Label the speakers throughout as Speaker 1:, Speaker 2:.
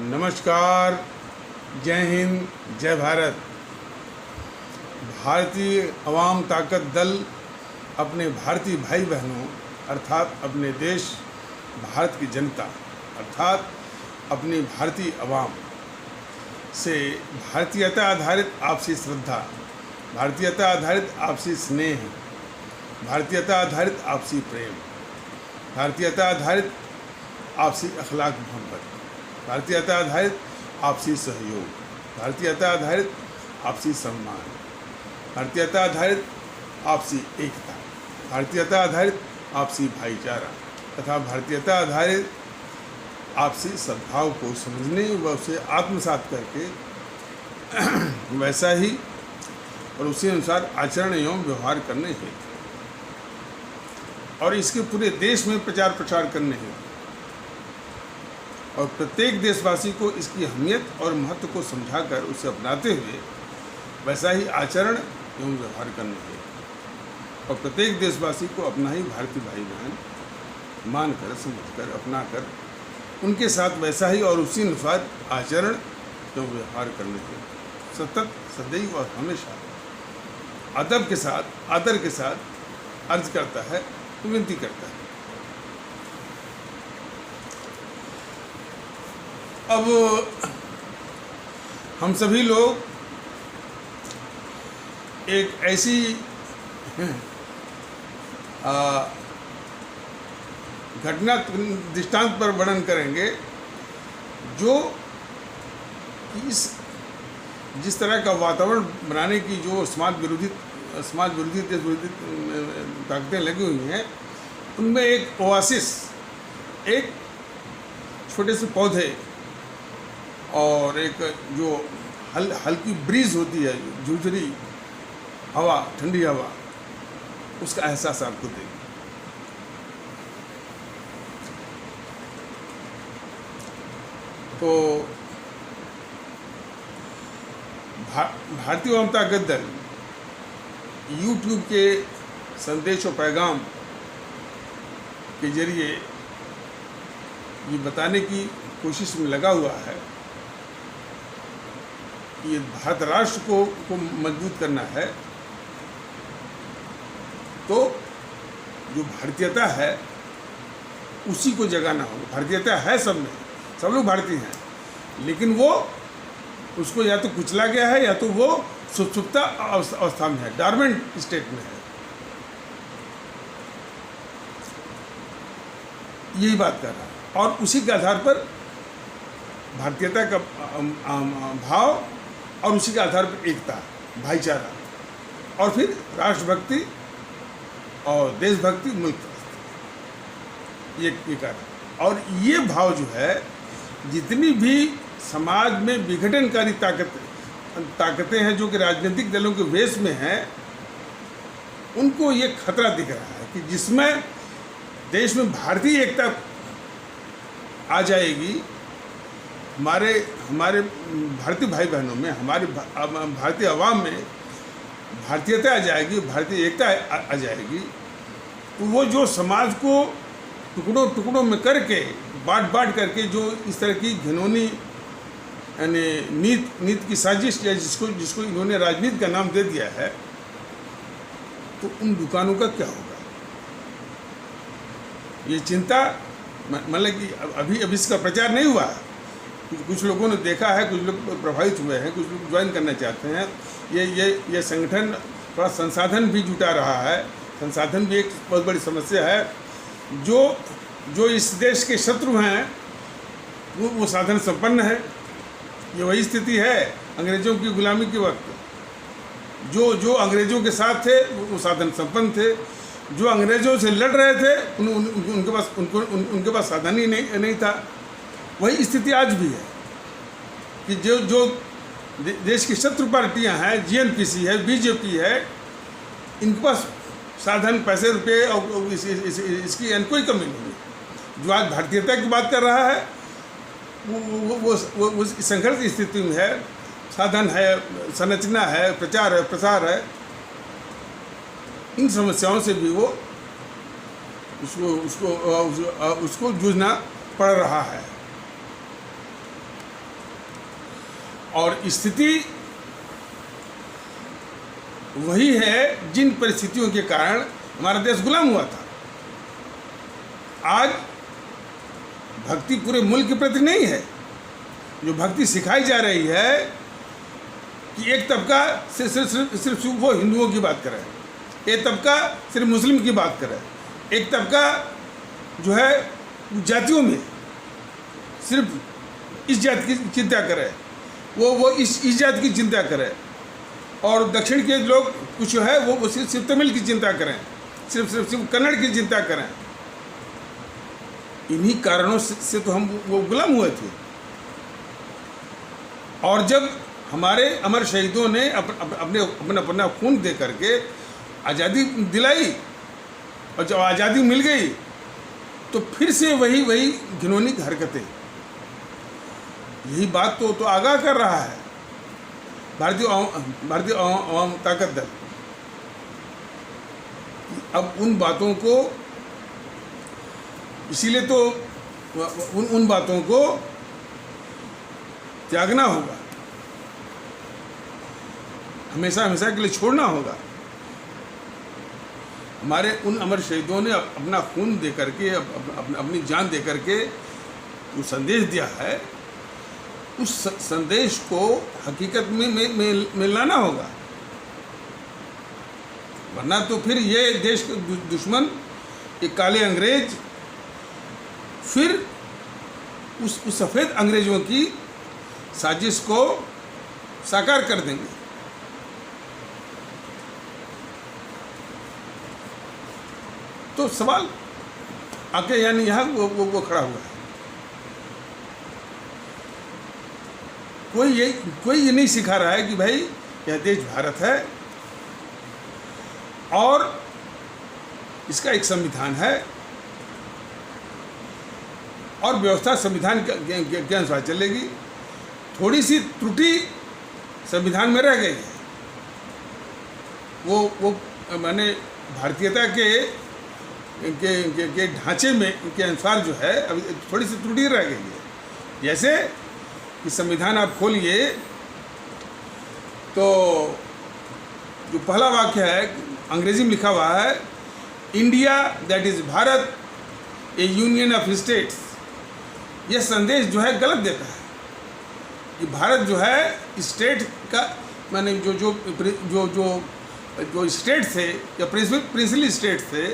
Speaker 1: नमस्कार, जय हिंद, जय भारत। भारतीय अवाम ताकत दल अपने भारतीय भाई बहनों अर्थात अपने देश भारत की जनता अर्थात अपनी भारतीय अवाम से भारतीयता आधारित आपसी श्रद्धा, भारतीयता आधारित आपसी स्नेह, भारतीयता आधारित आपसी प्रेम, भारतीयता आधारित आपसी अखलाक मोहब्बत, भारतीयता आधारित आपसी सहयोग, भारतीयता आधारित आपसी सम्मान, भारतीयता आधारित आपसी एकता, भारतीयता आधारित आपसी भाईचारा तथा भारतीयता आधारित आपसी सद्भाव को समझने व उसे आत्मसात करके वैसा ही और उसी अनुसार आचरण एवं व्यवहार करने हैं और इसके पूरे देश में प्रचार प्रसार करने हैं और प्रत्येक देशवासी को इसकी अहमियत और महत्व को समझाकर उसे अपनाते हुए वैसा ही आचरण एवं व्यवहार करने हैं और प्रत्येक देशवासी को अपना ही भारतीय भाई बहन मानकर, समझकर, अपनाकर उनके साथ वैसा ही और उसी अनुसार आचरण एवं व्यवहार करने के सतत, सदैव और हमेशा अदब के साथ, आदर के साथ अर्ज करता है, विनती करता है। अब हम सभी लोग एक ऐसी घटना दृष्टांत पर वर्णन करेंगे जो जिस तरह का वातावरण बनाने की जो समाज विरोधी, देश विरोधी ताकतें लगी हुई हैं, उनमें एक ओआसिस, एक छोटे से पौधे और एक जो हल्की ब्रीज होती है, झुरझुरी हवा, ठंडी हवा, उसका एहसास आपको देगी। तो भारतीय अवाम ताकत दल यूट्यूब के संदेश और पैगाम के जरिए ये बताने की कोशिश में लगा हुआ है कि ये भारत राष्ट्र को मजबूत करना है। तो जो भारतीयता है उसी को जगाना होगा। भारतीयता है सब में, सब लोग भारतीय हैं, लेकिन वो उसको या तो कुचला गया है या तो वो सुप्ता अवस्था में है, डॉर्मेंट स्टेट में है। यही बात कर रहा है और उसी के आधार पर भारतीयता का भाव और उसी के आधार पर एकता, भाईचारा और फिर राष्ट्रभक्ति और देशभक्ति, मुल्क ये कारण। और ये भाव जो है, जितनी भी समाज में विघटनकारी ताकतें हैं जो कि राजनीतिक दलों के वेश में हैं, उनको ये खतरा दिख रहा है कि जिसमें देश में भारतीय एकता आ जाएगी, हमारे भारतीय भाई बहनों में, हमारे भारतीय अवाम में भारतीयता आ जाएगी, भारतीय एकता आ जाएगी, तो वो जो समाज को टुकड़ों टुकड़ों में करके, बांट करके जो इस तरह की घिनौनी यानी नीत की साजिश या जिसको इन्होंने राजनीति का नाम दे दिया है, तो उन दुकानों का क्या होगा? ये चिंता, मतलब कि अभी इसका प्रचार नहीं हुआ। कुछ लोगों ने देखा है, कुछ लोग प्रभावित हुए हैं, कुछ लोग ज्वाइन करना चाहते हैं। ये संगठन थोड़ा संसाधन भी जुटा रहा है। संसाधन भी एक बहुत बड़ी समस्या है। जो इस देश के शत्रु हैं वो साधन संपन्न है। ये वही स्थिति है अंग्रेज़ों की गुलामी के वक्त। जो अंग्रेज़ों के साथ थे वो साधन संपन्न थे, जो अंग्रेज़ों से लड़ रहे थे उनके पास साधन ही नहीं था। वही स्थिति आज भी है कि जो देश की शत्रु पार्टियां हैं, जीएनपीसी है, बीजेपी है, इनके पास साधन, पैसे, रुपये और इसकी कोई कमी नहीं है। जो आज भारतीयता की बात कर रहा है वो संघर्ष की स्थिति में है। साधन है, संरचना है, प्रचार है, प्रसार है, इन समस्याओं से भी वो उसको जूझना पड़ रहा है। और स्थिति वही है जिन परिस्थितियों के कारण हमारा देश गुलाम हुआ था। आज भक्ति पूरे मुल्क के प्रति नहीं है। जो भक्ति सिखाई जा रही है कि एक तबका सिर्फ वो हिंदुओं की बात करे, एक तबका सिर्फ मुस्लिम की बात करे, एक तबका जो है जातियों में सिर्फ इस जात की चिंता करे, वो इस जात की चिंता करे, और दक्षिण के लोग कुछ है वो सिर्फ तमिल की चिंता करें, सिर्फ कन्नड़ की चिंता करें। इन्हीं कारणों से तो हम वो गुलाम हुए थे। और जब हमारे अमर शहीदों ने अपना खून दे करके आज़ादी दिलाई, और जब आज़ादी मिल गई तो फिर से वही घिनौनी हरकतें। यही बात तो आगाह कर रहा है भारतीय आवाम ताकत दल। अब उन बातों को, इसीलिए तो उन बातों को त्यागना होगा, हमेशा के लिए छोड़ना होगा। हमारे उन अमर शहीदों ने अपना खून दे करके, अपनी जान दे करके जो संदेश दिया है, उस संदेश को हकीकत में लाना होगा। वरना तो फिर ये देश के दुश्मन, ये काले अंग्रेज, फिर उस सफ़ेद अंग्रेजों की साजिश को साकार कर देंगे। तो सवाल आके यानी यहाँ वो खड़ा हुआ है। कोई ये नहीं सिखा रहा है कि भाई यह देश भारत है और इसका एक संविधान है और व्यवस्था संविधान के अनुसार चलेगी। थोड़ी सी त्रुटि संविधान में रह गई है, वो माने भारतीयता के ढांचे में के अनुसार जो है अभी थोड़ी सी त्रुटि रह गई है। जैसे कि संविधान आप खोलिए तो जो पहला वाक्य है अंग्रेजी में लिखा हुआ है, India that is Bharat A union of states. यह संदेश जो है गलत देता है कि भारत जो है स्टेट का, माने जो स्टेट थे या प्रिंसिपल स्टेट थे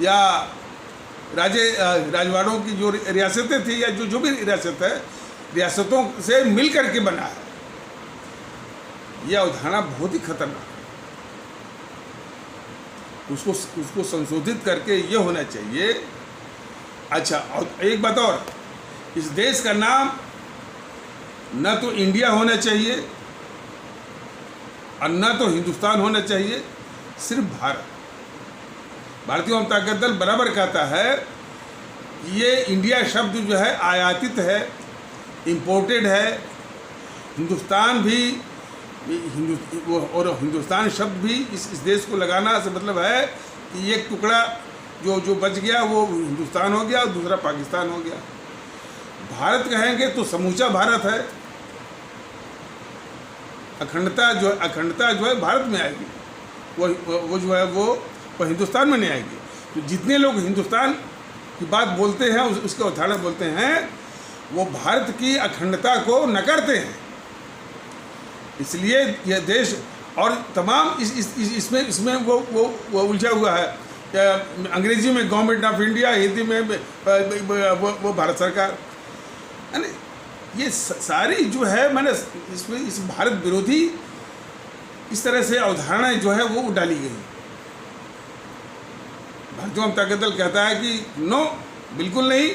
Speaker 1: या राजवाड़ों की जो रियासतें थी या जो भी रियासत है, रियासतों से मिल करके बना है। यह अवधारणा बहुत ही खतरनाक है। उसको संशोधित करके ये होना चाहिए। अच्छा, और एक बात और, इस देश का नाम न तो इंडिया होना चाहिए और न तो हिंदुस्तान होना चाहिए, सिर्फ भारत। भारतीय जनता ताकत दल बराबर कहता है ये इंडिया शब्द जो है आयातित है, इम्पोर्टेड है। हिंदुस्तान भी और हिंदुस्तान शब्द भी इस देश को लगाना से मतलब है कि एक टुकड़ा जो बच गया वो हिंदुस्तान हो गया और दूसरा पाकिस्तान हो गया। भारत कहेंगे तो समूचा भारत है। अखंडता जो है भारत में आएगी, वो जो है वो हिंदुस्तान में नहीं आएगी। तो जितने लोग हिंदुस्तान की बात बोलते हैं, उसके अवधारणा बोलते हैं, वो भारत की अखंडता को नकारते हैं। इसलिए यह देश और तमाम इसमें वो उलझा हुआ है। अंग्रेजी में गवर्नमेंट ऑफ इंडिया, हिंदी में वो भारत सरकार, यानी ये सारी जो है मैंने इसमें इस भारत विरोधी इस तरह से अवधारणाएं जो है वो डाली गई। भारतीय जनता दल कहता है कि नो, बिल्कुल नहीं।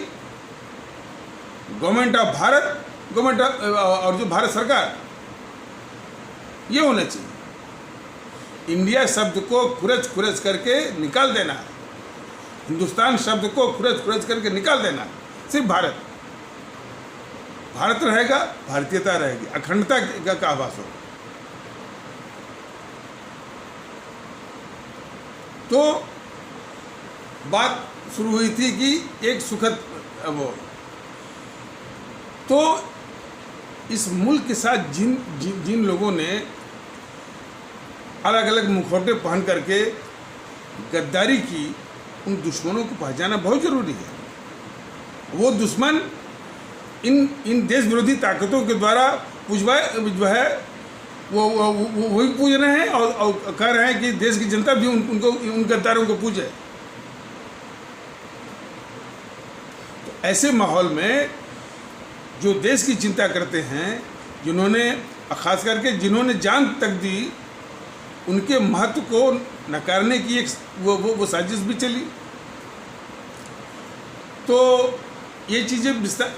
Speaker 1: गवर्नमेंट ऑफ भारत, गवर्नमेंट और जो भारत सरकार, ये होना चाहिए। इंडिया शब्द को खुरच करके निकाल देना है, हिंदुस्तान शब्द को खुरच करके निकाल देना है, सिर्फ भारत रहेगा, भारतीयता रहेगी, अखंडता का आभास होगा। तो बात शुरू हुई थी कि एक सुखद वो, तो इस मुल्क के साथ जिन जिन जिन लोगों ने अलग अलग मुखौटे पहन करके गद्दारी की, उन दुश्मनों को पहचाना बहुत ज़रूरी है। वो दुश्मन इन देश विरोधी ताकतों के द्वारा जो है वो वही पूज रहे हैं और कह रहे हैं कि देश की जनता भी उनको उन गद्दारों को पूजे। तो ऐसे माहौल में जो देश की चिंता करते हैं, जिन्होंने खास करके जिन्होंने जान तक दी, उनके महत्व को नकारने की एक वो साजिश भी चली। तो ये चीज़ें विस्तार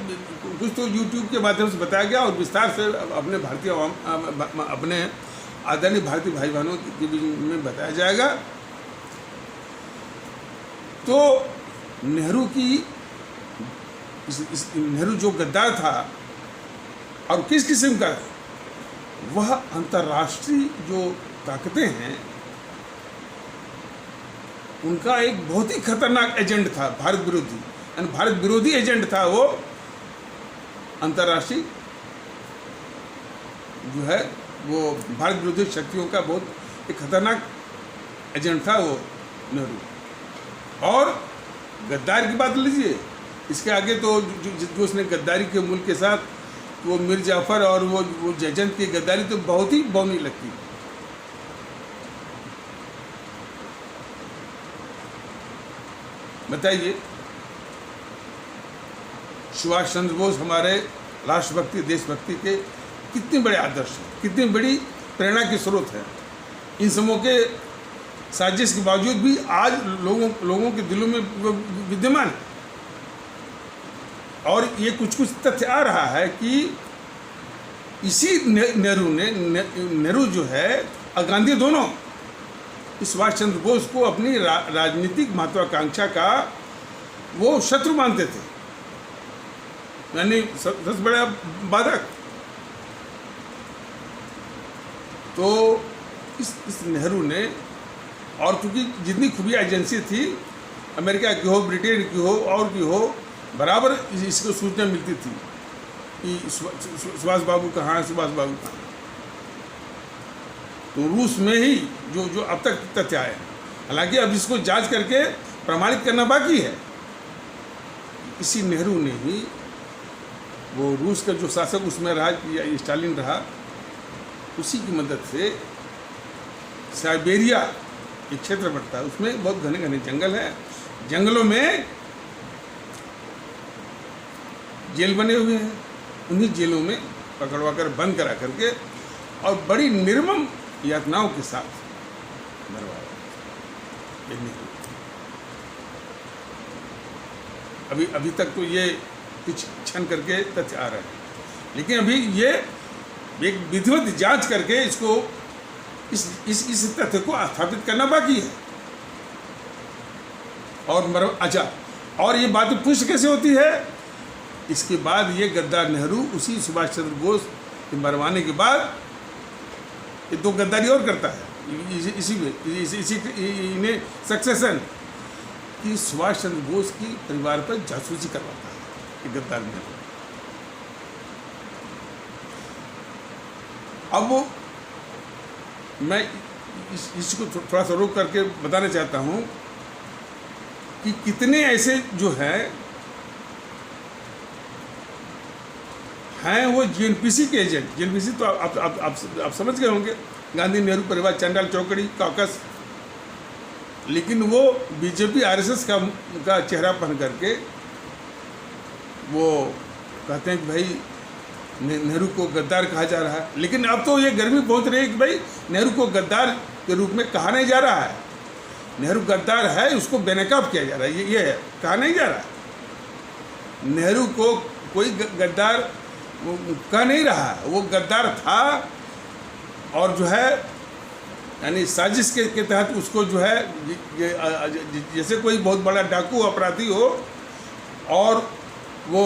Speaker 1: कुछ तो यूट्यूब के माध्यम से बताया गया और विस्तार से अपने भारतीय अपने आदरणीय भारतीय भाई बहनों के बीच में बताया जाएगा। तो नेहरू की नेहरू जो गद्दार था और किस किस्म का, वह अंतर्राष्ट्रीय जो ताकतें हैं उनका एक बहुत ही खतरनाक एजेंट था, भारत विरोधी, यानी भारत विरोधी एजेंट था वो। अंतर्राष्ट्रीय जो है वो भारत विरोधी शक्तियों का बहुत एक खतरनाक एजेंट था वो नेहरू। और गद्दार की बात लीजिए, इसके आगे तो जो उसने गद्दारी के मुल्क के साथ वो मीर जाफर और वो जयचंद की गद्दारी तो बहुत ही बौनी लगती। बताइए, सुभाष चंद्र बोस हमारे राष्ट्रभक्ति देशभक्ति के कितने बड़े आदर्श हैं, कितनी बड़ी प्रेरणा के स्रोत हैं। इन समूह के साजिश के बावजूद भी आज लोगों के दिलों में विद्यमान है। और ये कुछ तथ्य आ रहा है कि इसी नेहरू जो है और गांधी दोनों सुभाष चंद्र बोस को अपनी राजनीतिक महत्वाकांक्षा का वो शत्रु मानते थे, यानी सबसे बड़ा बाधक। तो इस नेहरू ने, और क्योंकि जितनी खुफिया एजेंसी थी, अमेरिका की हो, ब्रिटेन की हो और की हो, बराबर इसको सूचना मिलती थी कि सुभाष बाबू कहाँ है, सुभाष बाबू कहाँ है। तो रूस में ही जो अब तक तथ्य आए हैं, हालांकि अब इसको जांच करके प्रमाणित करना बाकी है। इसी नेहरू ने ही वो रूस का जो शासक उसमें रहा, या स्टालिन रहा, उसी की मदद से साइबेरिया एक क्षेत्र पड़ता है, उसमें बहुत घने घने जंगल हैं, जंगलों में जेल बने हुए हैं, उन्हीं जेलों में पकड़वा कर बंद करा करके और बड़ी निर्मम यातनाओं के साथ मरवाया। अभी तक तो ये कुछ क्षण करके तथ्य आ रहे हैं, लेकिन अभी ये एक विधिवत जांच करके इसको इस तथ्य को स्थापित करना बाकी है। और अच्छा, और ये बात पुष्ट कैसे होती है? इसके बाद ये गद्दार नेहरू उसी सुभाष चंद्र बोस के मरवाने के बाद ये दो गद्दारी और करता है इसी इन्हें सक्सेशन कि सुभाष चंद्र बोस की परिवार पर जासूसी करवाता है ये गद्दार नेहरू। अब मैं इसको थोड़ा सा रोक करके बताना चाहता हूँ कि कितने ऐसे जो हैं वो जीएनपीसी के एजेंट। जीएनपीसी तो आप समझ गए होंगे, गांधी नेहरू परिवार, चंडाल चौकड़ी, कॉकस। लेकिन वो बीजेपी आरएसएस का चेहरा पहन करके वो कहते हैं कि भाई नेहरू को गद्दार कहा जा रहा है। लेकिन अब तो ये गर्मी पहुंच रही है कि भाई नेहरू को गद्दार के रूप में कहा नहीं जा रहा है। नेहरू गद्दार है, उसको बेनकाब किया जा रहा है, ये है, कहा नहीं जा रहा है। नेहरू को कोई गद्दार कह नहीं रहा है, वो गद्दार था और जो है यानी साजिश के तहत उसको जो है जैसे कोई बहुत बड़ा डाकू अपराधी हो और वो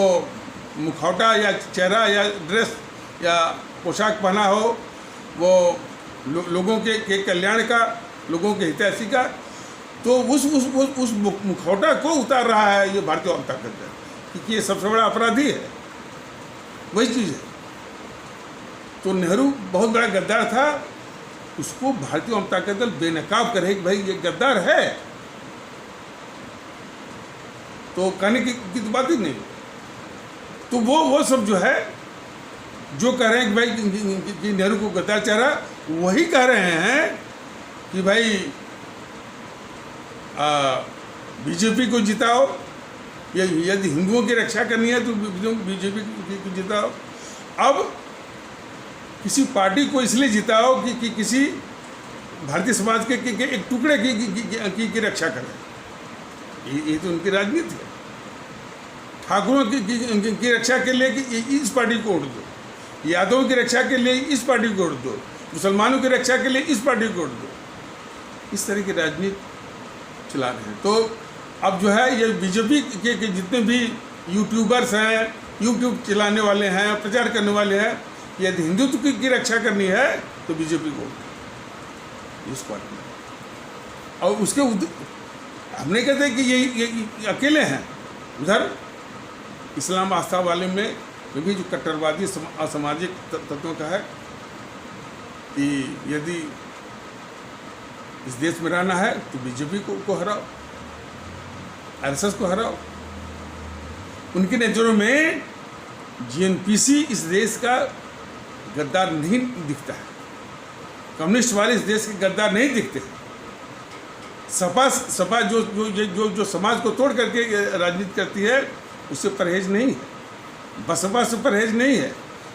Speaker 1: मुखौटा या चेहरा या ड्रेस या पोशाक पहना हो, वो लोगों के कल्याण का, लोगों के हितैषी का, तो उस मुखौटा को उतार रहा है ये भारतीय जनता दल, क्योंकि ये सबसे बड़ा अपराधी है। वही चीज़ है। तो नेहरू बहुत बड़ा गद्दार था, उसको भारतीय जनता पार्टी दल बेनकाब करे कि भाई ये गद्दार है, तो कहने की तो बात ही नहीं। तो वो सब जो है, जो कह रहे हैं कि भाई कि नेहरू को गद्दार चेहरा, वही कह रहे हैं कि भाई बीजेपी को जिताओ, यदि हिंदुओं की रक्षा करनी है तो बीजेपी को जिताओ। अब किसी पार्टी को इसलिए जिताओ कि किसी भारतीय समाज के एक टुकड़े की रक्षा करें, ये तो उनकी राजनीति है। ठाकुरों की रक्षा के लिए कि इस पार्टी को वोट दो, यादवों की रक्षा के लिए इस पार्टी को वोट दो, मुसलमानों की रक्षा के लिए इस पार्टी को वोट दो, इस तरह की राजनीति चला रहे हैं। तो अब जो है ये बीजेपी के जितने भी यूट्यूबर्स हैं, यूट्यूब चलाने वाले हैं, प्रचार करने वाले हैं, यदि हिंदुत्व की रक्षा करनी है तो बीजेपी को इस पार्टी में। और उसके हम नहीं कहते कि ये अकेले हैं, उधर इस्लाम आस्था वाले में भी जो कट्टरवादी असामाजिक तत्वों का है कि यदि इस देश में रहना है तो बीजेपी को हराओ, आरएसएस को हराओ। उनकी नज़रों में जीएनपीसी इस देश का गद्दार नहीं दिखता है, कम्युनिस्ट वाले इस देश के गद्दार नहीं दिखते। सपा जो समाज को तोड़ करके राजनीति करती है, उससे परहेज नहीं है, बसपा से परहेज नहीं है,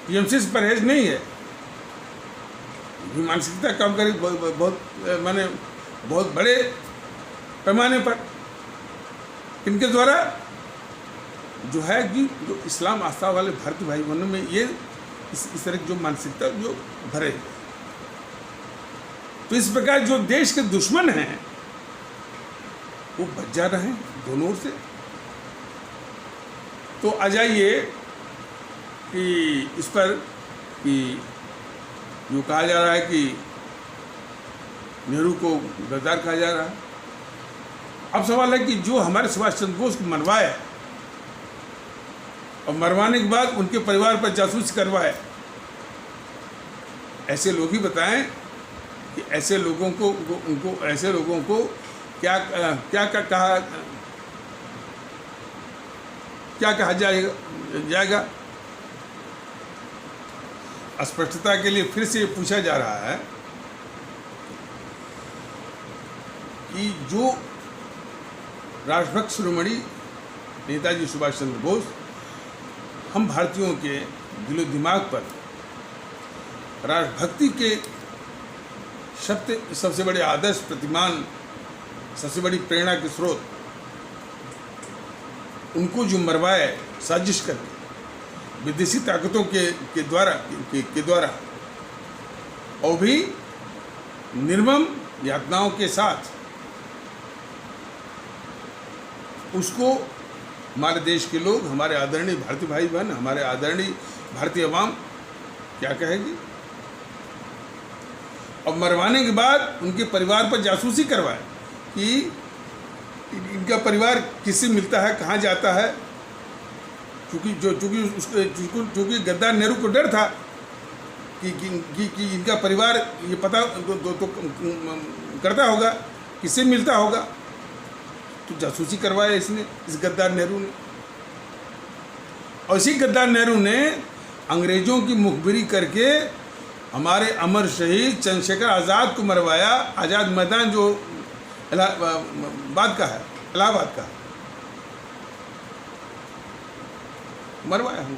Speaker 1: टीएमसी से परहेज नहीं है। मानसिकता काम करी बहुत बड़े पैमाने पर इनके द्वारा जो है कि जो इस्लाम आस्था वाले भारतीय भाई बहनों में ये इस तरह की जो मानसिकता जो भरे। तो इस प्रकार जो देश के दुश्मन हैं वो बच जा रहे हैं दोनों ओर से। तो आ जाइए कि इस पर कि जो कहा जा रहा है कि नेहरू को गद्दार कहा जा रहा है। अब सवाल है कि जो हमारे सुभाष चंद्र बोस को मरवाए और मरवाने के बाद उनके परिवार पर जासूसी करवाए, ऐसे लोग ही बताएं कि ऐसे लोगों को क्या कहा जाएगा। स्पष्टता के लिए फिर से पूछा जा रहा है कि जो राष्ट्रभक्त शिरोमणि नेताजी सुभाष चंद्र बोस हम भारतीयों के दिलो दिमाग पर राष्ट्रभक्ति के सबसे बड़े आदर्श प्रतिमान, सबसे बड़ी प्रेरणा के स्रोत, उनको जो मरवाए साजिश करके विदेशी ताकतों के द्वारा और भी निर्मम यातनाओं के साथ, उसको हमारे देश के लोग, हमारे आदरणीय भारतीय भाई बहन, हमारे आदरणीय भारतीय अवाम क्या कहेगी। और मरवाने के बाद उनके परिवार पर जासूसी करवाए कि इनका परिवार किससे मिलता है, कहाँ जाता है, चूँकि गद्दार नेहरू को डर था कि इनका परिवार ये पता तो करता होगा, किससे मिलता होगा, तो जासूसी करवाया इसने, इस गद्दार नेहरू ने। और इसी गद्दार नेहरू ने अंग्रेज़ों की मुखबिरी करके हमारे अमर शहीद चंद्रशेखर आज़ाद को मरवाया। आज़ाद मैदान जो इलाहाबाद का है, मरवाया हुआ।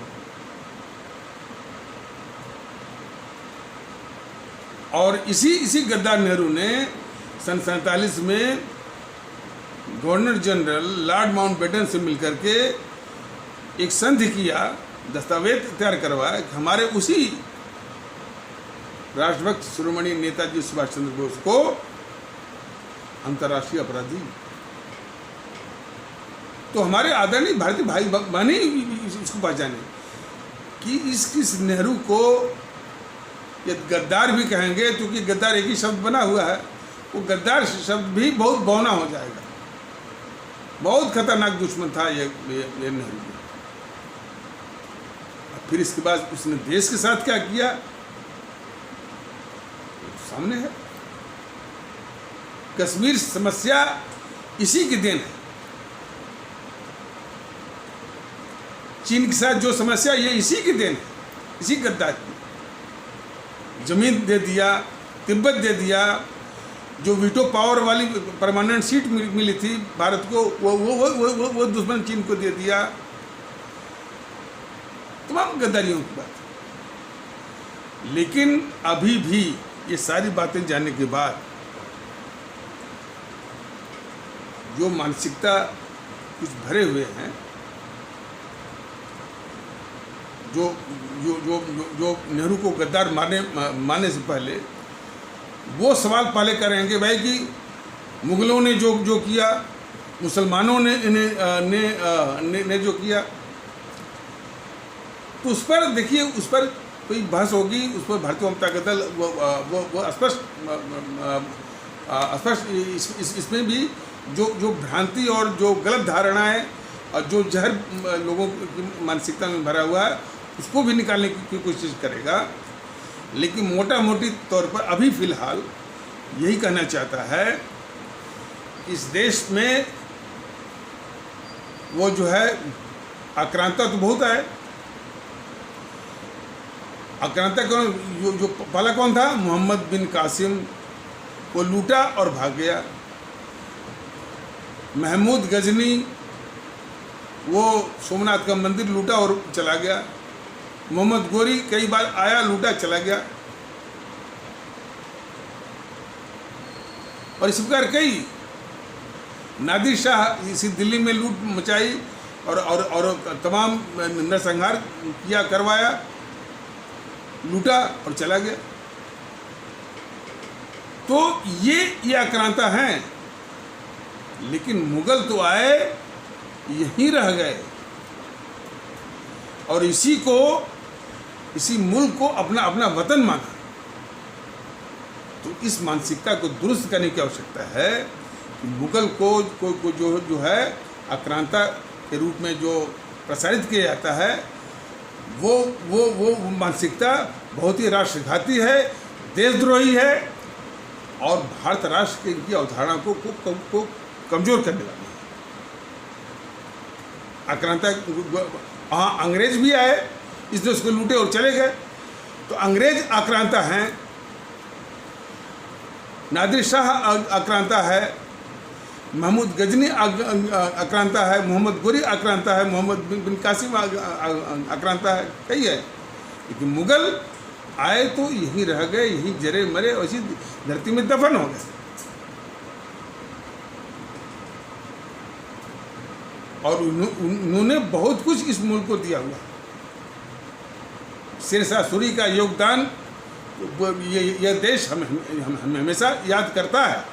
Speaker 1: और इसी गद्दार नेहरू ने सन 47 में गवर्नर जनरल लॉर्ड माउंटबेटन से मिलकर के एक संधि किया, दस्तावेज तैयार करवाया कि हमारे उसी राष्ट्रभक्त शिरोमणि नेताजी सुभाष चंद्र बोस को अंतर्राष्ट्रीय अपराधी। तो हमारे आदरणीय भारतीय भाई बहन ही इसको पहचाने कि इस नेहरू को ये गद्दार भी कहेंगे, क्योंकि गद्दार एक ही शब्द बना हुआ है, वो गद्दार शब्द भी बहुत बौना हो जाएगा। बहुत खतरनाक दुश्मन था ये नेहरू। फिर इसके बाद उसने देश के साथ क्या किया सामने है। कश्मीर समस्या इसी की देन है। चीन के साथ जो समस्या, ये इसी की देन है, इसी गद्दार की। जमीन दे दिया, तिब्बत दे दिया, जो वीटो पावर वाली परमानेंट सीट मिली थी भारत को, वो दुश्मन चीन को दे दिया। तमाम गद्दारियों की बात। लेकिन अभी भी ये सारी बातें जानने के बाद जो मानसिकता कुछ भरे हुए हैं, जो जो जो जो नेहरू को गद्दार मानने से पहले वो सवाल पहले करेंगे भाई कि मुगलों ने जो किया, मुसलमानों ने जो किया, तो उस पर देखिए, उस पर कोई बहस होगी, उस पर भारतीय जनता दल वो स्पष्ट इसमें भी जो भ्रांति और जो गलत धारणाएं और जो जहर लोगों की मानसिकता में भरा हुआ है, उसको भी निकालने की कोशिश करेगा। लेकिन मोटा मोटी तौर पर अभी फ़िलहाल यही कहना चाहता है, इस देश में वो जो है आक्रांता तो बहुत है। आक्रांता कौन, जो पहला कौन था? मोहम्मद बिन कासिम। वो लूटा और भाग गया। महमूद गजनी, वो सोमनाथ का मंदिर लूटा और चला गया। मोहम्मद गोरी कई बार आया, लूटा, चला गया। और इस प्रकार कई, नादिर शाह इसी दिल्ली में लूट मचाई और तमाम नरसंहार किया, करवाया, लूटा और चला गया। तो ये आक्रांता हैं। लेकिन मुगल तो आए, यहीं रह गए और इसी मुल्क को अपना वतन माना। तो इस मानसिकता को दुरुस्त करने की आवश्यकता है कि मुगल को जो है आक्रांता के रूप में जो प्रसारित किया जाता है, वो मानसिकता बहुत ही राष्ट्रघाती है, देशद्रोही है और भारत राष्ट्र की अवधारणा को कमजोर करने वाली है। आक्रांता, हाँ, अंग्रेज भी आए, इस देश को लूटे और चले गए, तो अंग्रेज आक्रांता हैं, नादिर शाह आक्रांता है, महमूद गजनी आक्रांता है, मोहम्मद गोरी आक्रांता है, मोहम्मद बिन कासिम आक्रांता है, कई है। लेकिन मुगल आए तो यहीं रह गए, यहीं जरे मरे और इसी धरती में दफन हो गए। और उन्होंने बहुत कुछ इस मुल्क को दिया हुआ। शेरशाह सूरी का योगदान यह देश हम हमेशा याद करता है।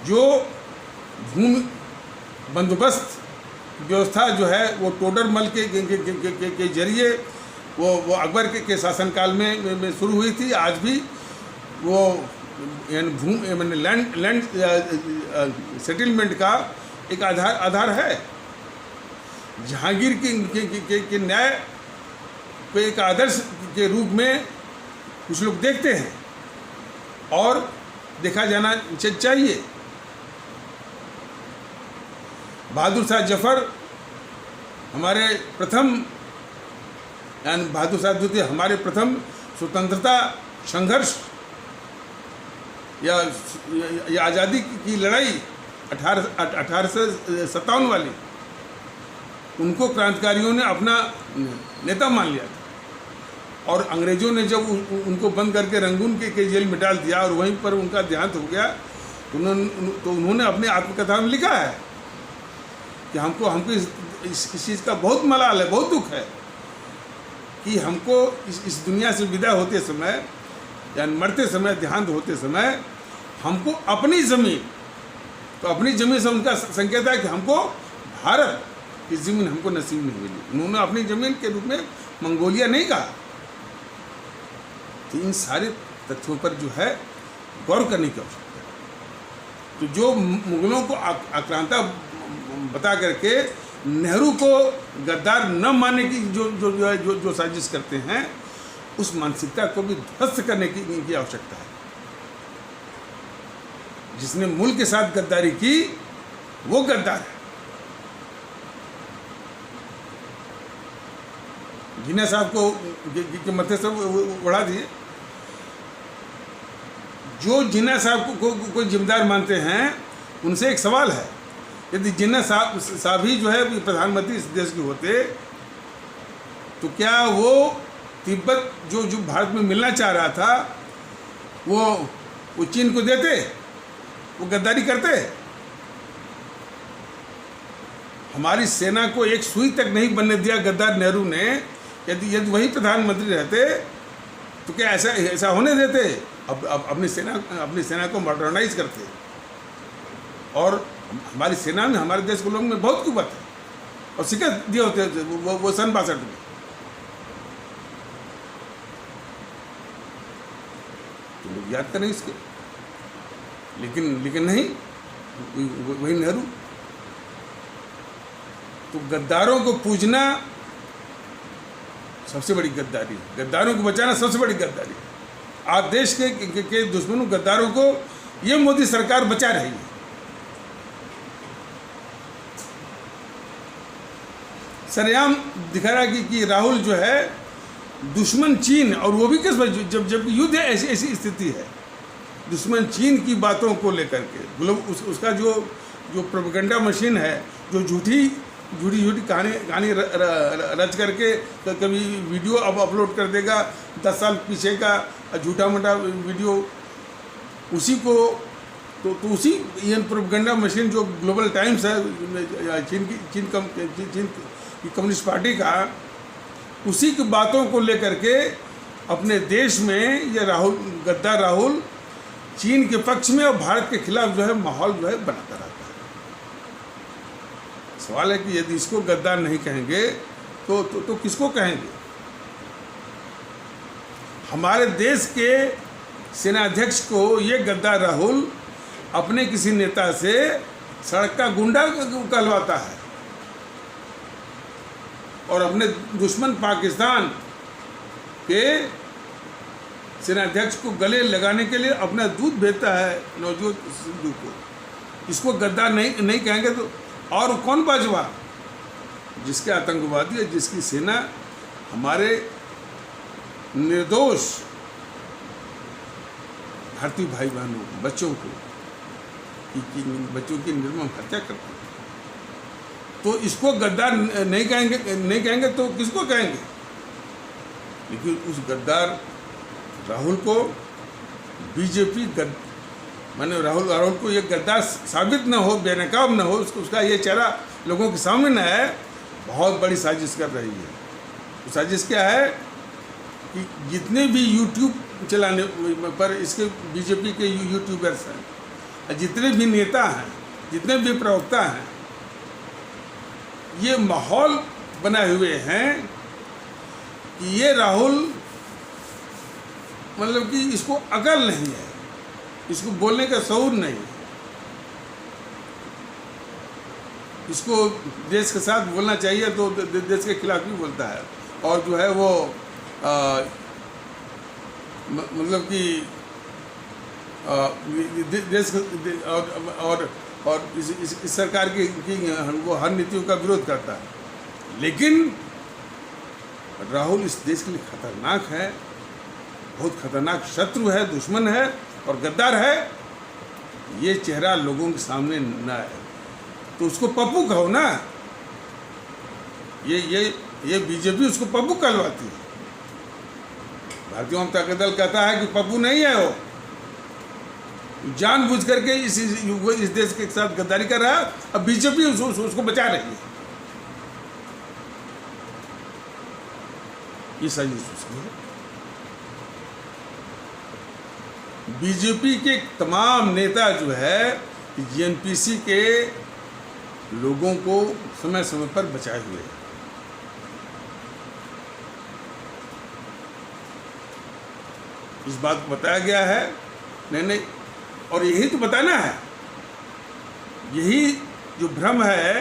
Speaker 1: जो भूमि बंदोबस्त व्यवस्था जो है वो टोडरमल के जरिए वो अकबर के शासनकाल में शुरू हुई थी। आज भी वो लैंड सेटलमेंट का एक आधार है। जहांगीर के न्याय को एक आदर्श के रूप में कुछ लोग देखते हैं और देखा जाना चाहिए। बहादुर शाह जफर हमारे प्रथम, यानी बहादुर शाह द्वितीय हमारे प्रथम स्वतंत्रता संघर्ष या आज़ादी की लड़ाई 1857 वाली, उनको क्रांतिकारियों ने अपना नेता मान लिया था। और अंग्रेज़ों ने जब उनको बंद करके रंगून के जेल में डाल दिया और वहीं पर उनका देहांत हो गया, तो उन्होंने अपने आत्मकथा में लिखा है कि हमको इस चीज़ का बहुत मलाल है, बहुत दुख है कि हमको इस दुनिया से विदा होते समय या मरते समय, देहांत होते समय, हमको अपनी ज़मीन, तो अपनी ज़मीन से उनका संकेत है कि हमको भारत की ज़मीन हमको नसीब नहीं मिली। उन्होंने अपनी ज़मीन के रूप में मंगोलिया नहीं कहा। तो इन सारे तथ्यों पर जो है गौर करने की आवश्यकता है। तो जो मुगलों को आक्रांता बता करके नेहरू को गद्दार न मानने की जो साजिश करते हैं, उस मानसिकता को भी ध्वस्त करने की आवश्यकता है। जिसने मुल्क के साथ गद्दारी की वो गद्दार है। जिन्ना साहब को मथे से उड़ा दिए। जो जिन्ना साहब को जिम्मेदार मानते हैं उनसे एक सवाल है, यदि जिन्ना साहब ही जो है प्रधानमंत्री इस देश के होते तो क्या वो तिब्बत जो भारत में मिलना चाह रहा था वो चीन को देते? वो गद्दारी करते? हमारी सेना को एक सुई तक नहीं बनने दिया गद्दार नेहरू ने। यदि वही प्रधानमंत्री रहते तो क्या ऐसा होने देते? अब अपनी सेना को मॉडर्नाइज करते। और हमारी सेना में, हमारे देश के लोगों में बहुत कुवत है और शिकस्त दिए होते वो सन 62 में। तो लोग याद करें इसके, लेकिन नहीं, वही नेहरू। तो गद्दारों को पूजना सबसे बड़ी गद्दारी, गद्दारों को बचाना सबसे बड़ी गद्दारी। आज देश के दुश्मनों गद्दारों को ये मोदी सरकार बचा रही है। सरेआम दिखा रहा कि राहुल जो है दुश्मन चीन, और वो भी किस वजह, जब युद्ध है, ऐसी स्थिति है, दुश्मन चीन की बातों को लेकर के उसका जो प्रोपेगेंडा मशीन है, जो झूठी कहानी रच करके तो कभी वीडियो अब अपलोड कर देगा 10 साल पीछे का झूठा मोटा वीडियो, उसी को तो उसी ये प्रोपेगेंडा मशीन जो ग्लोबल टाइम्स है चीन की कम्युनिस्ट पार्टी का, उसी की बातों को लेकर के अपने देश में ये गद्दार राहुल चीन के पक्ष में और भारत के खिलाफ जो है माहौल जो है बनाता रहता है। सवाल है कि यदि इसको गद्दार नहीं कहेंगे तो किसको कहेंगे? हमारे देश के सेनाध्यक्ष को ये गद्दार राहुल अपने किसी नेता से सड़क का गुंडा कहलवाता है और अपने दुश्मन पाकिस्तान के सेनाध्यक्ष को गले लगाने के लिए अपना दूध भेजता है नवजोत सिद्धू को। इसको गद्दार नहीं कहेंगे तो और कौन बाजवा? जिसके आतंकवादी है, जिसकी सेना हमारे निर्दोष भारतीय भाई बहनों बच्चों की निर्मम हत्या करती है, तो इसको गद्दार नहीं कहेंगे तो किसको कहेंगे? लेकिन उस गद्दार राहुल को बीजेपी माने राहुल को ये गद्दार साबित न हो, बेनकाब न हो, उसका ये चेहरा लोगों के सामने न है, बहुत बड़ी साजिश कर रही है। तो साजिश क्या है कि जितने भी यूट्यूब चलाने पर इसके बीजेपी के यूट्यूबर्स हैं, जितने भी नेता हैं, जितने भी प्रवक्ता हैं, ये माहौल बनाए हुए हैं कि ये राहुल मतलब कि इसको अकल नहीं है, इसको बोलने का शऊर नहीं, इसको देश के साथ बोलना चाहिए तो देश के खिलाफ भी बोलता है। और जो है वो मतलब कि देश और इस सरकार की वो हर नीतियों का विरोध करता है। लेकिन राहुल इस देश के लिए खतरनाक है, बहुत खतरनाक शत्रु है, दुश्मन है और गद्दार है। ये चेहरा लोगों के सामने न आए तो उसको पप्पू कहो ना। ये बीजेपी उसको पप्पू कहलवाती है। भारतीय जनता दल कहता है कि पप्पू नहीं है, वो जानबूझ करके इस देश के साथ गद्दारी कर रहा है। अब बीजेपी उसको बचा रही है। ये साजिश उसकी है। बीजेपी के तमाम नेता जो है जीएनपीसी के लोगों को समय समय पर बचाए हुए हैं। इस बात को बताया गया है, नहीं, और यही तो बताना है। यही जो भ्रम है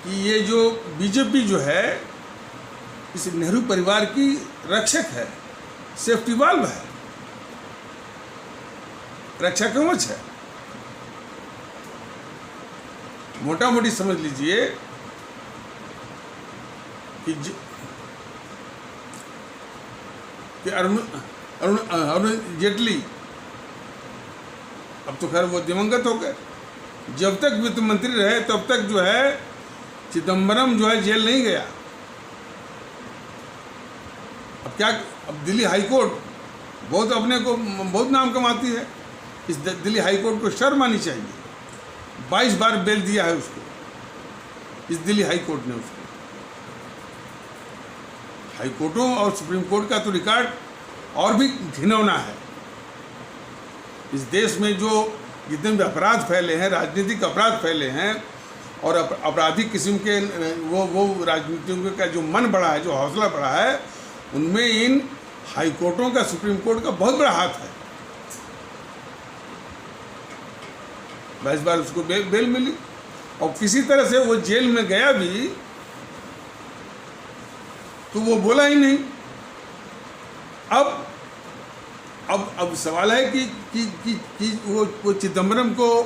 Speaker 1: कि ये जो बीजेपी जो है इस नेहरू परिवार की रक्षक है, सेफ्टी वाल्व है, रक्षा कवच है। मोटा मोटी समझ लीजिए कि अरुण जेटली, अब तो खैर वो दिवंगत हो गए, जब तक वित्त मंत्री रहे तब तक जो है चिदम्बरम जो है जेल नहीं गया। अब क्या, अब दिल्ली हाई कोर्ट बहुत अपने को बहुत नाम कमाती है, इस दिल्ली हाई कोर्ट को शर्म आनी चाहिए। 22 बार बेल दिया है उसको, इस दिल्ली हाई कोर्ट ने उसको। हाई कोर्टों और सुप्रीम कोर्ट का तो रिकॉर्ड और भी घिनौना है। इस देश में जो जितने भी अपराध फैले हैं, राजनीतिक अपराध फैले हैं और आपराधिक किस्म के वो राजनीतियों का जो मन बढ़ा है, जो हौसला बढ़ा है, उनमें इन हाई कोर्टों का, सुप्रीम कोर्ट का बहुत बड़ा हाथ है। 22 बार उसको बेल मिली और किसी तरह से वो जेल में गया भी तो वो बोला ही नहीं। अब सवाल है कि वो चिदम्बरम को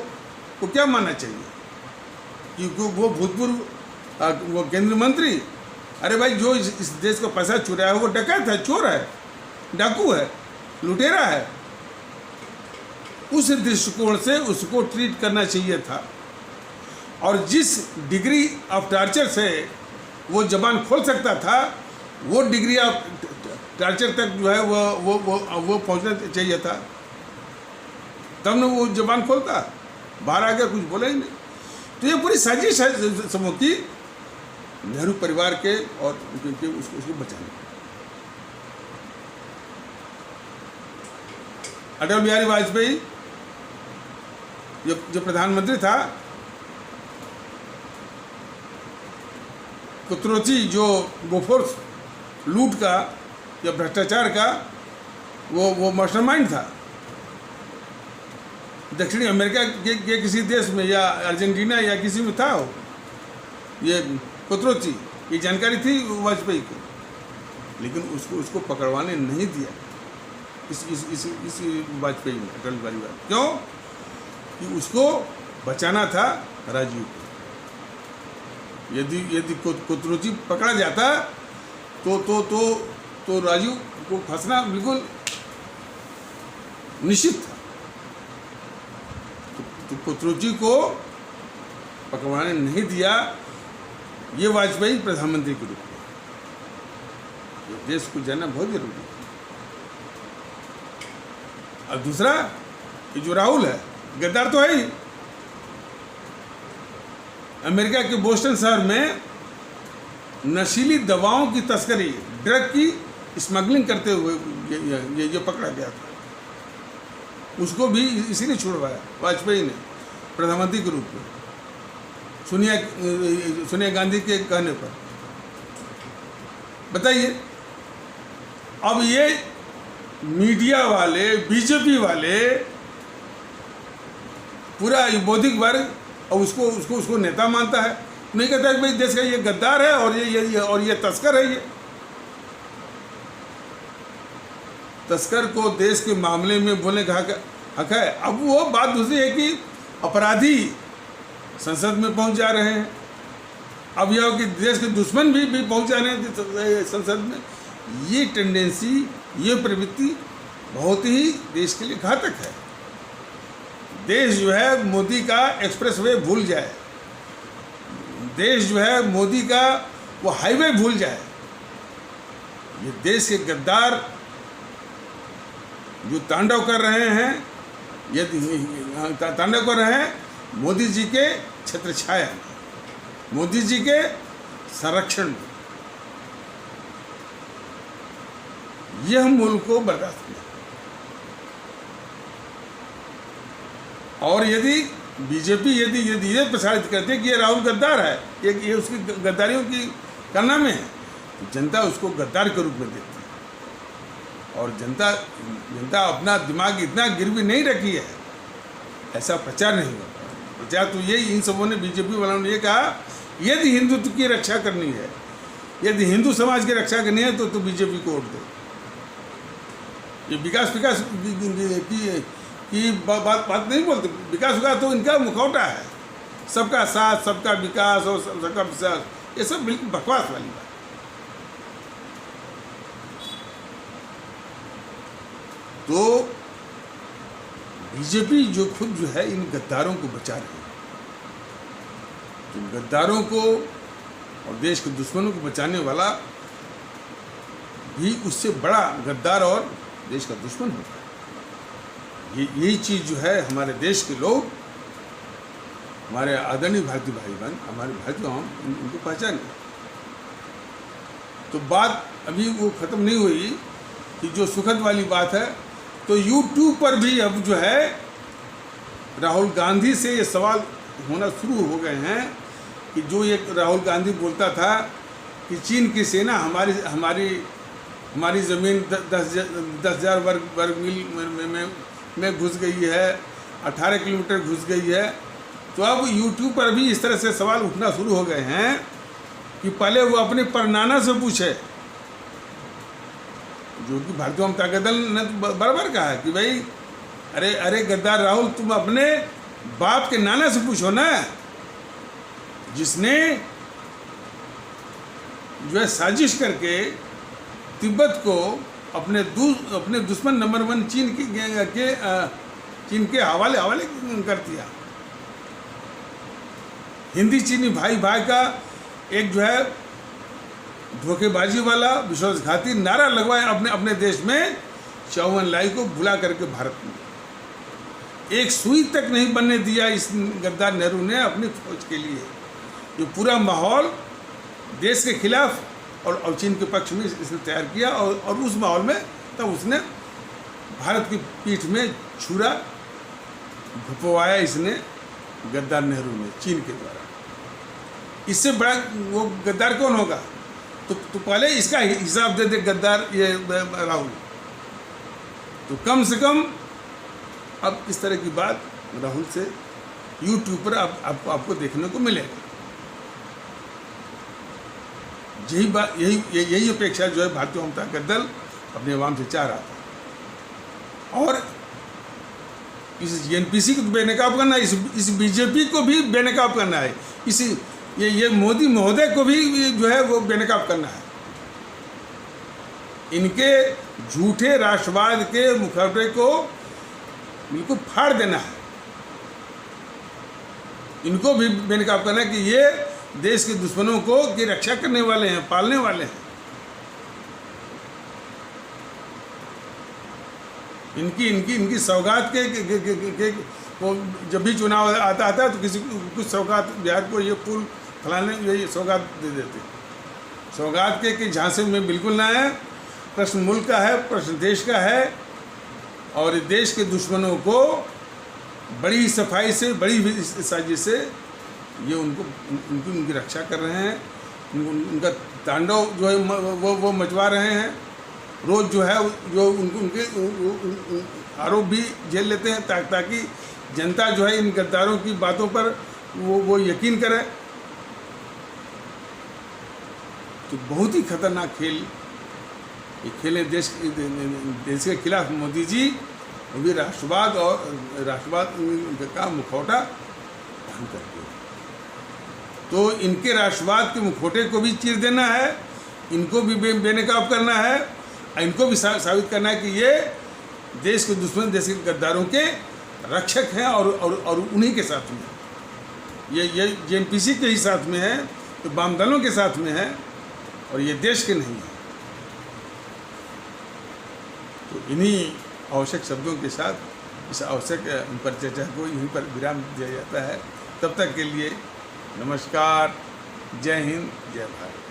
Speaker 1: क्या मानना चाहिए कि वो भूतपूर्व वो केंद्रीय मंत्री, अरे भाई जो इस देश का पैसा चुराया है वो डकैत है, चोर है, डाकू है, लुटेरा है। उस दृष्टिकोण से उसको ट्रीट करना चाहिए था। और जिस डिग्री ऑफ टॉर्चर से वो जबान खोल सकता था, वो डिग्री ऑफ टॉर्चर तक जो है वो पहुंचना चाहिए था, तब न वो जबान खोलता। बाहर आकर कुछ बोला ही नहीं। तो ये पूरी साजिश है समूह की, नेहरू परिवार के और उसको बचाने। अटल बिहारी वाजपेयी जो प्रधानमंत्री था, कुत्रोची जो बोफोर्स लूट का या भ्रष्टाचार का वो मास्टरमाइंड था। दक्षिणी अमेरिका के किसी देश में या अर्जेंटीना या किसी में था वो, ये कुत्रोची, ये जानकारी थी वाजपेयी को, लेकिन उसको पकड़वाने नहीं दिया इस वाजपेयी ने, अटल बिहारी वाजपेयी। क्यों? कि उसको बचाना था राजीव को। यदि कुत्रोची पकड़ा जाता तो राजीव को फंसना बिल्कुल निश्चित था। तो कुत्रोची को पकड़वाने नहीं दिया, ये वाजपेयी प्रधानमंत्री के रूप में। देश को जानना बहुत जरूरी है। अब दूसरा, ये जो राहुल है, गद्दार तो है ही। अमेरिका के बोस्टन शहर में नशीली दवाओं की तस्करी, ड्रग की स्मगलिंग करते हुए ये पकड़ा गया था। उसको भी इसी ने छुड़वाया, वाजपेयी ने, प्रधानमंत्री के रूप में, सोनिया गांधी के कहने पर। बताइए, अब ये मीडिया वाले, बीजेपी वाले, पूरा बौद्धिक वर्ग और उसको नेता मानता है। नहीं कहता है कि भाई देश का ये गद्दार है और ये तस्कर है। ये तस्कर को देश के मामले में बोलने का हक है। अब वो बात दूसरी है कि अपराधी संसद में पहुंच जा रहे हैं। अब यह कि देश के दुश्मन भी पहुंच जा रहे हैं संसद में। ये टेंडेंसी, ये प्रवृत्ति बहुत ही देश के लिए घातक है। देश जो है मोदी का एक्सप्रेसवे भूल जाए, देश जो है मोदी का वो हाईवे भूल जाए। ये देश के गद्दार जो तांडव कर रहे हैं, यदि तांडव कर रहे हैं मोदी जी के छत्रछाया, मोदी जी के संरक्षण में, यह मुल्क को बर्दाश्त नहीं। और यदि बीजेपी यदि ये प्रसारित करते कि ये राहुल गद्दार है, ये उसकी गद्दारियों की करना में है, तो जनता उसको गद्दार के रूप में देखती है। और जनता अपना दिमाग इतना गिरवी नहीं रखी है, ऐसा प्रचार नहीं होता। प्रचार तो ये इन सबों ने, बीजेपी वालों ने ये कहा, यदि हिंदुत्व की रक्षा करनी है, यदि हिंदू समाज की रक्षा करनी है तो बीजेपी को वोट दो। ये विकास की बात नहीं बोलते। विकास तो इनका मुखौटा है, सबका साथ, सबका विकास और सबका विश्वास, ये सब बिल्कुल बकवास वाली बात। तो बीजेपी जो खुद जो है इन गद्दारों को बचा रही है, इन गद्दारों को और देश के दुश्मनों को बचाने वाला भी उससे बड़ा गद्दार और देश का दुश्मन होता है। यही चीज़ जो है हमारे देश के लोग, हमारे आदरणीय भारतीय भाई बहन, हमारे भारतीय हम इनको पहचाने। तो बात अभी वो ख़त्म नहीं हुई कि जो सुखद वाली बात है, तो YouTube पर भी अब जो है राहुल गांधी से ये सवाल होना शुरू हो गए हैं कि जो ये राहुल गांधी बोलता था कि चीन की सेना हमारी ज़मीन 10,000 वर्ग मील में घुस गई है, 18 किलोमीटर घुस गई है। तो अब YouTube पर भी इस तरह से सवाल उठना शुरू हो गए हैं कि पहले वो अपने परनाना से पूछे, जो कि भारतीय जनता दल ने बराबर कहा है कि भाई अरे गद्दार राहुल, तुम अपने बाप के नाना से पूछो ना, जिसने जो है साजिश करके तिब्बत को अपने दुश्मन नंबर 1 चीन के हवाले कर दिया। हिंदी चीनी भाई का एक जो है धोखेबाजी वाला विश्वासघाती नारा लगवाया अपने देश में, चौ एन लाई को बुला करके भारत में एक सुई तक नहीं बनने दिया इस गद्दार नेहरू ने अपनी फौज के लिए। ये पूरा माहौल देश के खिलाफ और चीन के पक्ष में इसने तैयार किया, और उस माहौल में तब उसने भारत की पीठ में छुरा घुपवाया इसने, गद्दार नेहरू ने, चीन के द्वारा। इससे बड़ा वो गद्दार कौन होगा? तो पहले इसका हिसाब दे दे गद्दार ये राहुल। तो कम से कम अब इस तरह की बात राहुल से YouTube पर आपको देखने को मिलेगा। यही अपेक्षा जो है भारतीय जनता दल अपने अवाम से चाह रहा था, और इस NPC को बेनकाब करना है, इस बीजेपी को भी बेनकाब करना है, ये मोदी महोदय को भी जो है वो बेनकाब करना है। इनके झूठे राष्ट्रवाद के मुखौटे को बिल्कुल फाड़ देना है, इनको भी बेनकाब करना है कि ये देश के दुश्मनों की रक्षा करने वाले हैं, पालने वाले हैं। इनकी सौगात के वो जब भी चुनाव आता है तो कुछ सौगात बिहार को ये पुल फलाने ये सौगात दे देते। सौगात के झांसे में बिल्कुल ना है। प्रश्न मुल्क का है, प्रश्न देश का है, और देश के दुश्मनों को बड़ी सफाई से, बड़ी साजिश से ये उनकी रक्षा कर रहे हैं। उनका तांडव जो है वो मचवा रहे हैं। रोज़ जो है जो उनके आरोप भी झेल लेते हैं ताकि जनता जो है इन गद्दारों की बातों पर वो यकीन करे। तो बहुत ही खतरनाक खेल ये खेले देश के खिलाफ मोदी जी, वो भी राष्ट्रवाद का मुखौटा पहन करके। तो इनके राष्ट्रवाद के मुखौटे को भी चीर देना है, इनको भी बेनकाब करना है, इनको भी साबित करना है कि ये देश के दुश्मन, देश के गद्दारों के रक्षक हैं, और उन्हीं के साथ में ये NPC के ही साथ में है, तो वाम दलों के साथ में है, और ये देश के नहीं है। तो इन्हीं आवश्यक शब्दों के साथ इस आवश्यक परिचर्चा को यहीं पर विराम दिया जाता है। तब तक के लिए नमस्कार, जय हिंद, जय भारत।